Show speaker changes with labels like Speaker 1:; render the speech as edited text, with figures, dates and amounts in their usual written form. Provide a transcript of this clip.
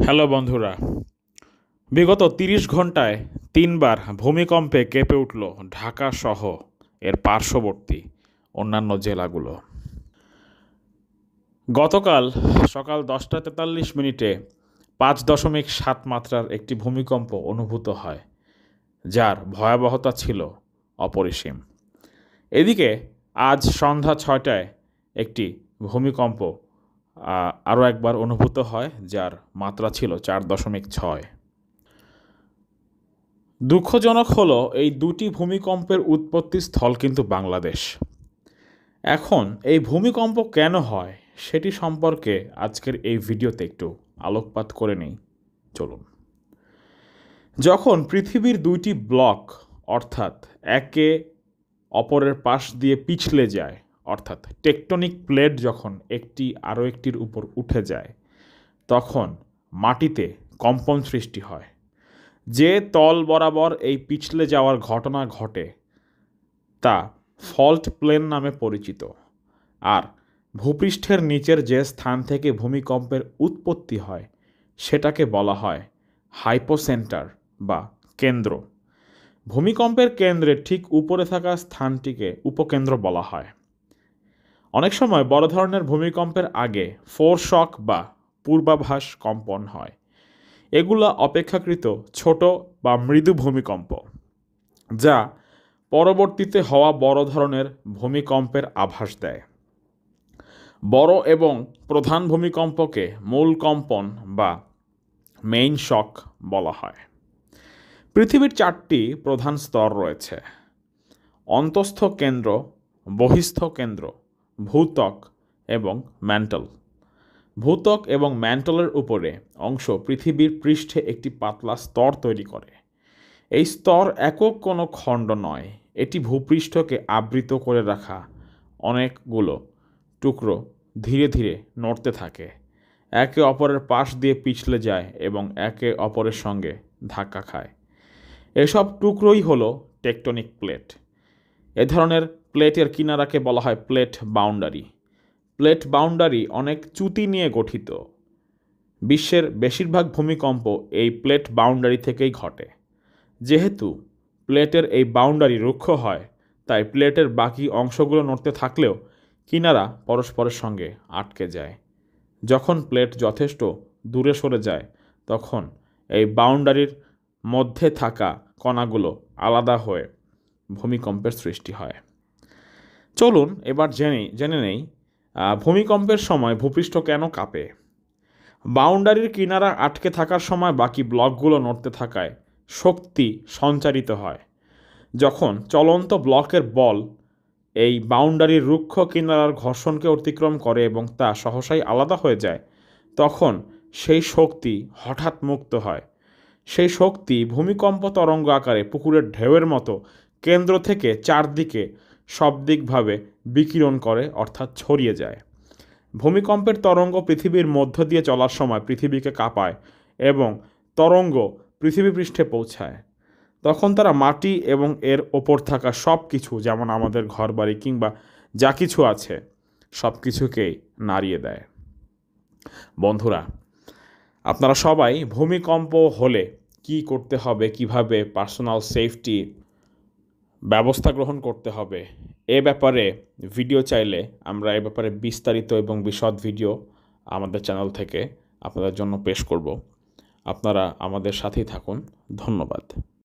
Speaker 1: Hello বন্ধুরা, বিগত ৩০ ঘন্টায় ৩বার ভূমিকম্পে কেঁপে উঠল ঢাকা সহ এর পার্শ্ববর্তী অন্যান্য জেলাগুলো। গতকাল সকাল 10টা 43 মিনিটে 5.7 মাত্রার একটি ভূমিকম্প অনুভূত হয়, যার ভয়াবহতা ছিল অপরিসীম। এদিকে আজ সন্ধ্যা 6টায় একটি ভূমিকম্প আরও একবার অনুভূত হয়, যার মাত্রা ছিল 4.6। দুঃখজনক হলো এই দুটি ভূমিকম্পের উৎপত্তি স্থল কিন্তু বাংলাদেশ। এখন এই ভূমিকম্প কেন হয় সেটি সম্পর্কে আজকের এই ভিডিওতে একটু আলোকপাত করে নেই, চলুন। যখন পৃথিবীর দুইটি ব্লক অর্থাৎ একে অপরের পাশ দিয়ে পিছলে যায়, অর্থাৎ টেকটনিক প্লেট যখন একটি আরও একটির উপর উঠে যায়, তখন মাটিতে কম্পন সৃষ্টি হয়। যে তল বরাবর এই পিছলে যাওয়ার ঘটনা ঘটে তা ফল্ট প্লেন নামে পরিচিত, আর ভূপৃষ্ঠের নিচের যে স্থান থেকে ভূমিকম্পের উৎপত্তি হয় সেটাকে বলা হয় হাইপোসেন্টার বা কেন্দ্র। ভূমিকম্পের কেন্দ্রের ঠিক উপরে থাকা স্থানটিকে উপকেন্দ্র বলা হয়। অনেক সময় বড় ধরনের ভূমিকম্পের আগে ফোরশক বা পূর্বাভাস কম্পন হয়। এগুলো অপেক্ষাকৃত ছোট বা মৃদু ভূমিকম্প, যা পরবর্তীতে হওয়া বড় ধরনের ভূমিকম্পের আভাস দেয়। বড় এবং প্রধান ভূমিকম্পকে মূল কম্পন বা মেইন শক বলা হয়। পৃথিবীর 4টি প্রধান স্তর রয়েছে: অন্তঃস্থ কেন্দ্র, বহিস্থ কেন্দ্র, ভূত্বক এবং ম্যান্টল। ভূত্বক এবং ম্যান্টলের উপরে অংশ পৃথিবীর পৃষ্ঠে একটি পাতলা স্তর তৈরি করে। এই স্তর একক কোনো খণ্ড নয়, এটি ভূপৃষ্ঠকে আবৃত করে রাখা অনেকগুলো টুকরো ধীরে ধীরে নড়তে থাকে, একে অপরের পাশ দিয়ে পিছলে যায় এবং একে অপরের সঙ্গে ধাক্কা খায়। এসব টুকরোই হলো টেকটনিক প্লেট। এ ধরনের প্লেটের কিনারাকে বলা হয় প্লেট বাউন্ডারি। প্লেট বাউন্ডারি অনেক চ্যুতি নিয়ে গঠিত। বিশ্বের বেশিরভাগ ভূমিকম্প এই প্লেট বাউন্ডারি থেকেই ঘটে। যেহেতু প্লেটের এই বাউন্ডারি রুক্ষ হয়, তাই প্লেটের বাকি অংশগুলো নড়তে থাকলেও কিনারা পরস্পরের সঙ্গে আটকে যায়। যখন প্লেট যথেষ্ট দূরে সরে যায়, তখন এই বাউন্ডারির মধ্যে থাকা কণাগুলো আলাদা হয়ে ভূমিকম্পের সৃষ্টি হয়। চলুন এবার জেনে নেই ভূমিকম্পের সময় ভূপৃষ্ঠ কেন কাঁপে। বাউন্ডারির কিনারা আটকে থাকার সময় বাকি ব্লকগুলো নড়তে থাকায় শক্তি সঞ্চারিত হয়। যখন চলন্ত ব্লকের বল এই বাউন্ডারির রুক্ষ কিনারার ঘর্ষণকে অতিক্রম করে এবং তা সহসাই আলাদা হয়ে যায়, তখন সেই শক্তি হঠাৎ মুক্ত হয়। সেই শক্তি ভূমিকম্প তরঙ্গ আকারে পুকুরের ঢেউয়ের মতো কেন্দ্র থেকে চারদিকে সবদিকভাবে বিকিরণ করে, অর্থাৎ ছড়িয়ে যায়। ভূমিকম্পের তরঙ্গ পৃথিবীর মধ্য দিয়ে চলার সময় পৃথিবীকে কাঁপায় এবং তরঙ্গ পৃথিবী পৃষ্ঠে পৌঁছায়। তখন তারা মাটি এবং এর ওপর থাকা সব কিছু, যেমন আমাদের ঘরবাড়ি কিংবা যা কিছু আছে, সব কিছুকেই নাড়িয়ে দেয়। বন্ধুরা, আপনারা সবাই ভূমিকম্প হলে কি করতে হবে, কিভাবে পার্সোনাল সেফটি ব্যবস্থা গ্রহণ করতে হবে, এ ব্যাপারে ভিডিও চাইলে আমরা এ ব্যাপারে বিস্তারিত এবং বিশদ ভিডিও আমাদের চ্যানেল থেকে আপনাদের জন্য পেশ করব। আপনারা আমাদের সাথেই থাকুন। ধন্যবাদ।